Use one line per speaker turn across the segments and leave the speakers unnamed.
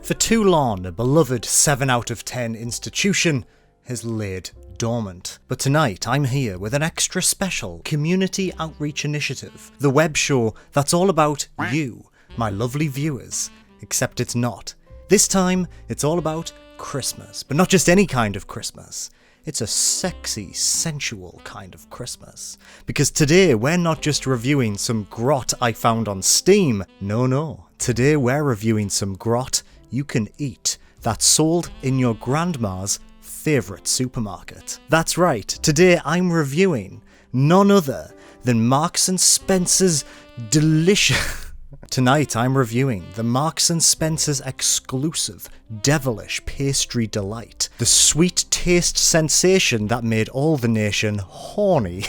For too long, a beloved 7 out of 10 institution has laid dormant. But tonight, I'm here with an extra special community outreach initiative, the web show that's all about you, my lovely viewers, except it's not. This time, it's all about Christmas, but not just any kind of Christmas. It's a sexy, sensual kind of Christmas. Because today, we're not just reviewing some grot I found on Steam. No. Today, we're reviewing some grot you can eat that's sold in your grandma's favourite supermarket. That's right, today I'm reviewing none other than Marks & Spencer's delicious... Tonight I'm reviewing the Marks & Spencer's exclusive devilish pastry delight. The sweet taste sensation that made all the nation horny.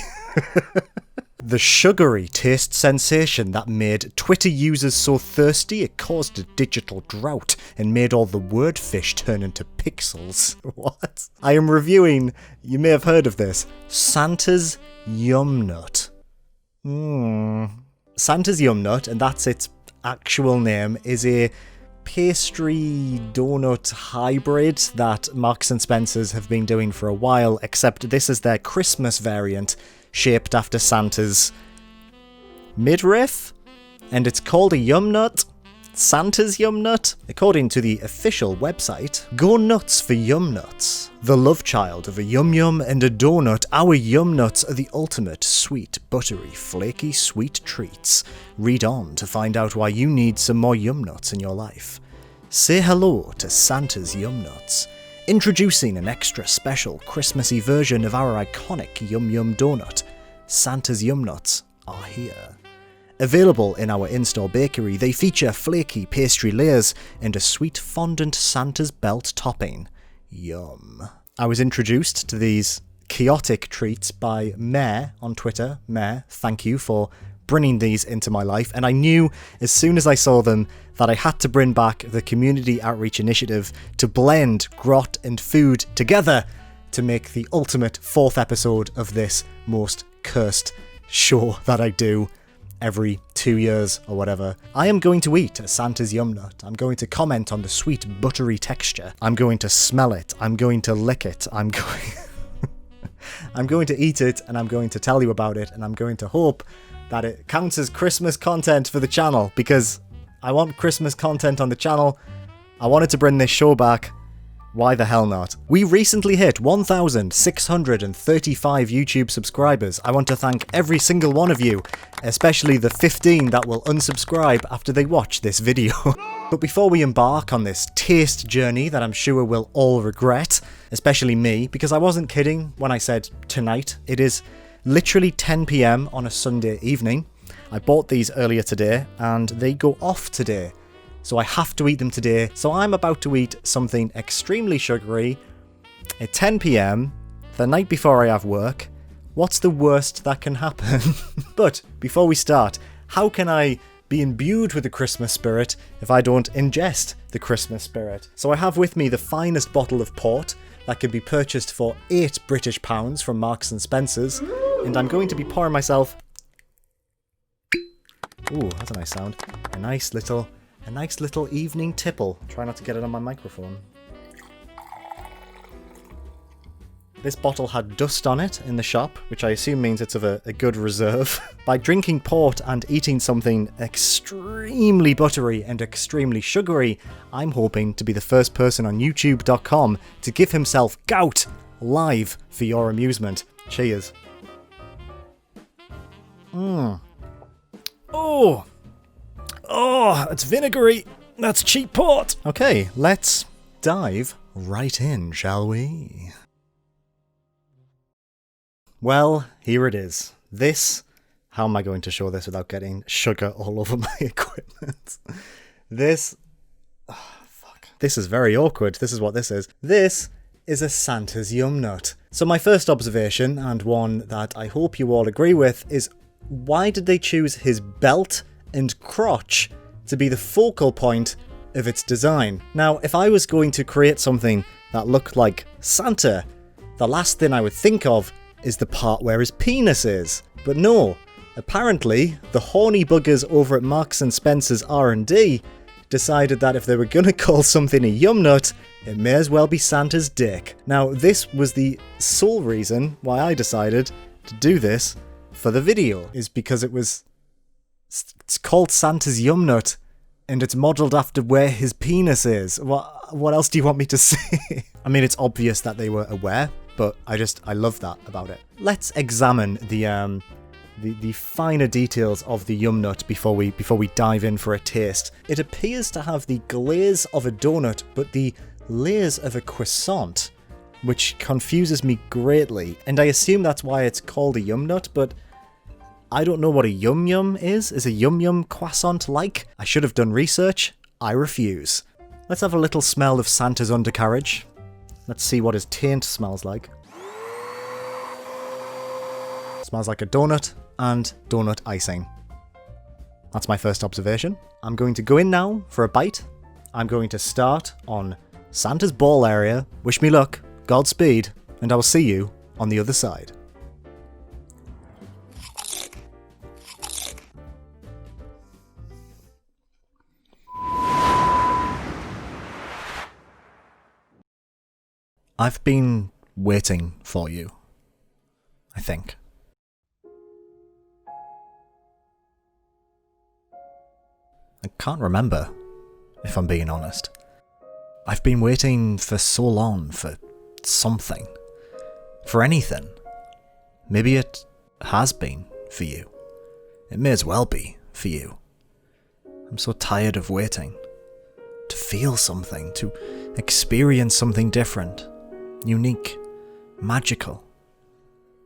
The sugary taste sensation that made Twitter users so thirsty it caused a digital drought and made all the word fish turn into pixels. What? I am reviewing, you may have heard of this, Santa's Yumnut. Santa's Yumnut, and that's its actual name, is a pastry donut hybrid that Marks & Spencer's have been doing for a while, except this is their Christmas variant, shaped after Santa's midriff, and it's called a Yumnut. Santa's Yumnut. According to the official website, go nuts for Yumnuts. The love child of a Yum Yum and a donut, our Yumnuts are the ultimate sweet, buttery, flaky, sweet treats. Read on to find out why you need some more Yumnuts in your life. Say hello to Santa's Yumnuts. Introducing an extra special Christmassy version of our iconic Yum Yum donut, Santa's Yumnuts are here. Available in our in-store bakery, they feature flaky pastry layers and a sweet fondant Santa's belt topping. Yum. I was introduced to these chaotic treats by Mare on Twitter. Mare, thank you for bringing these into my life, and I knew as soon as I saw them that I had to bring back the community outreach initiative to blend grot and food together to make the ultimate 4th episode of this most cursed show that I do every 2 years or whatever. I am going to eat a Santa's Yumnut. I'm going to comment on the sweet buttery texture. I'm going to smell it. I'm going to lick it. I'm going to eat it, and I'm going to tell you about it, and I'm going to hope that it counts as Christmas content for the channel, because I want Christmas content on the channel. I wanted to bring this show back. Why the hell not? We recently hit 1,635 YouTube subscribers. I want to thank every single one of you, especially the 15 that will unsubscribe after they watch this video. But before we embark on this taste journey that I'm sure we'll all regret, especially me, because I wasn't kidding when I said tonight. It is literally 10 PM on a Sunday evening. I bought these earlier today, and they go off today. So I have to eat them today. So I'm about to eat something extremely sugary at 10 PM, the night before I have work. What's the worst that can happen? But before we start, how can I be imbued with the Christmas spirit if I don't ingest the Christmas spirit? So I have with me the finest bottle of port that can be purchased for £8 from Marks & Spencer's. And I'm going to be pouring myself... Ooh, that's a nice sound. A nice little evening tipple. Try not to get it on my microphone. This bottle had dust on it in the shop, which I assume means it's of a good reserve. By drinking port and eating something extremely buttery and extremely sugary, I'm hoping to be the first person on YouTube.com to give himself gout live for your amusement. Cheers. Oh, it's vinegary. That's cheap port. Okay, let's dive right in, shall we? Well, here it is. How am I going to show this without getting sugar all over my equipment? This is very awkward. This is what this is. This is a Santa's Yumnut. So my first observation, and one that I hope you all agree with, is why did they choose his belt and crotch to be the focal point of its design? Now, if I was going to create something that looked like Santa, the last thing I would think of is the part where his penis is. But no, apparently the horny buggers over at Marks and Spencer's R&D decided that if they were gonna call something a Yumnut, it may as well be Santa's dick. Now, this was the sole reason why I decided to do this for the video, is because it's called Santa's Yumnut, and it's modelled after where his penis is. What else do you want me to say? I mean, it's obvious that they were aware, but I love that about it. Let's examine the finer details of the Yumnut before we dive in for a taste. It appears to have the glaze of a donut, but the layers of a croissant, which confuses me greatly, and I assume that's why it's called a Yumnut, but I don't know what a Yum Yum is. Is a Yum Yum croissant like? I should have done research. I refuse. Let's have a little smell of Santa's undercarriage. Let's see what his taint smells like. Smells like a donut and donut icing. That's my first observation. I'm going to go in now for a bite. I'm going to start on Santa's ball area. Wish me luck, Godspeed, and I will see you on the other side. I've been waiting for you, I think. I can't remember, if I'm being honest. I've been waiting for so long for something. For anything. Maybe it has been for you. It may as well be for you. I'm so tired of waiting. To feel something, to experience something different. Unique, magical.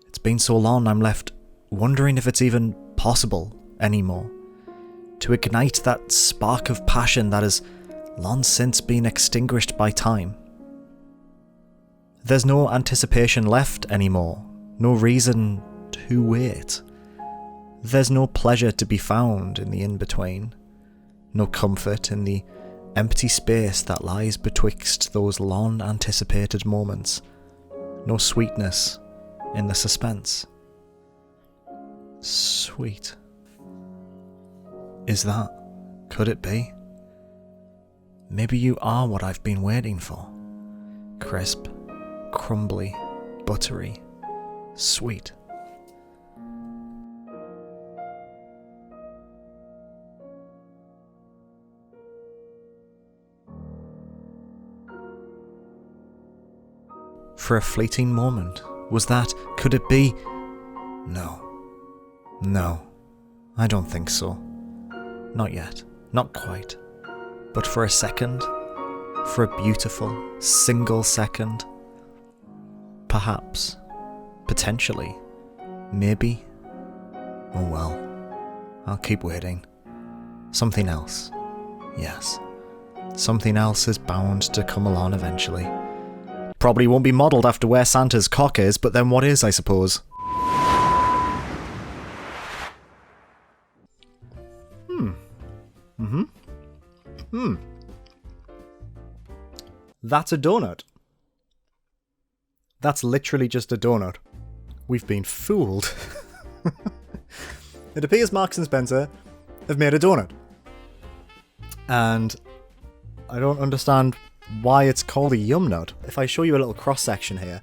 It's been so long I'm left wondering if it's even possible anymore. To ignite that spark of passion that has long since been extinguished by time. There's no anticipation left anymore, no reason to wait. There's no pleasure to be found in the in-between, no comfort in the empty space that lies betwixt those long-anticipated moments, no sweetness in the suspense. Sweet. Is that? Could it be? Maybe you are what I've been waiting for. Crisp, crumbly, buttery, sweet. For a fleeting moment, was that? Could it be? No, I don't think so. Not yet, not quite. But for a second, for a beautiful, single second, perhaps, potentially, maybe. Oh well, I'll keep waiting. Something else, yes. Something else is bound to come along eventually. Probably won't be modelled after where Santa's cock is, but then what is, I suppose? That's a donut. That's literally just a donut. We've been fooled. It appears Marks and Spencer have made a donut. And I don't understand why it's called a Yumnut. If I show you a little cross-section here,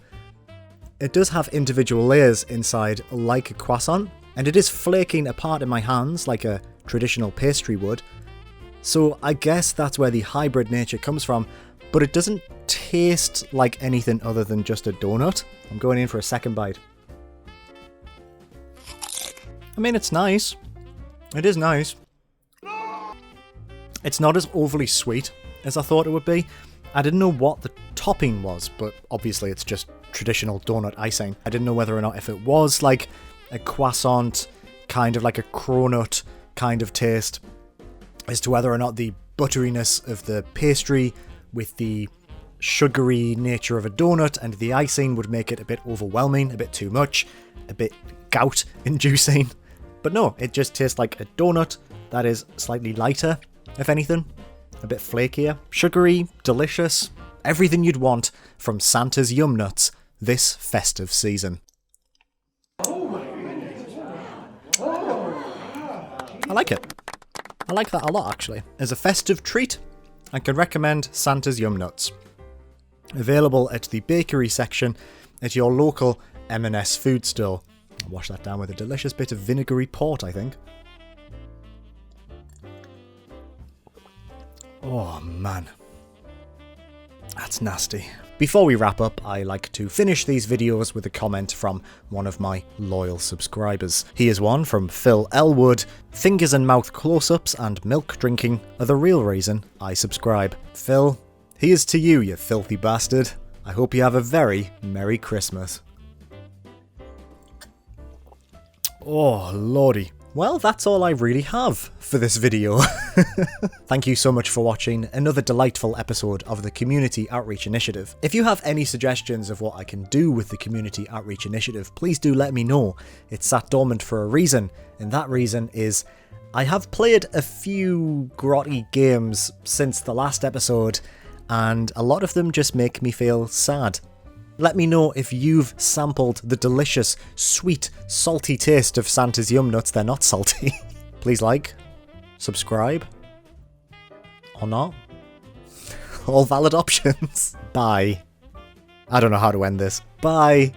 it does have individual layers inside like a croissant, and it is flaking apart in my hands like a traditional pastry would. So I guess that's where the hybrid nature comes from, but it doesn't taste like anything other than just a donut. I'm going in for a second bite. I mean, it's nice. It is nice. It's not as overly sweet as I thought it would be. I didn't know what the topping was, but obviously it's just traditional donut icing. I didn't know whether or not if it was like a croissant, kind of like a cronut kind of taste, as to whether or not the butteriness of the pastry with the sugary nature of a donut and the icing would make it a bit overwhelming, a bit too much, a bit gout-inducing. But no, it just tastes like a donut that is slightly lighter, if anything. A bit flakier, sugary, delicious, everything you'd want from Santa's Yumnuts this festive season. I like it. I like that a lot, actually. As a festive treat, I can recommend Santa's Yumnuts. Available at the bakery section at your local M&S food store. I'll wash that down with a delicious bit of vinegary port, I think. Oh, man. That's nasty. Before we wrap up, I like to finish these videos with a comment from one of my loyal subscribers. Here's one from Phil Elwood. Fingers and mouth close-ups and milk drinking are the real reason I subscribe. Phil, here's to you, you filthy bastard. I hope you have a very Merry Christmas. Oh, lordy. Well, that's all I really have for this video. Thank you so much for watching another delightful episode of the Community Outreach Initiative. If you have any suggestions of what I can do with the Community Outreach Initiative, please do let me know. It's sat dormant for a reason, and that reason is I have played a few grotty games since the last episode, and a lot of them just make me feel sad. Let me know if you've sampled the delicious, sweet, salty taste of Santa's Yumnuts. They're not salty. Please like, subscribe, or not. All valid options. Bye. I don't know how to end this. Bye.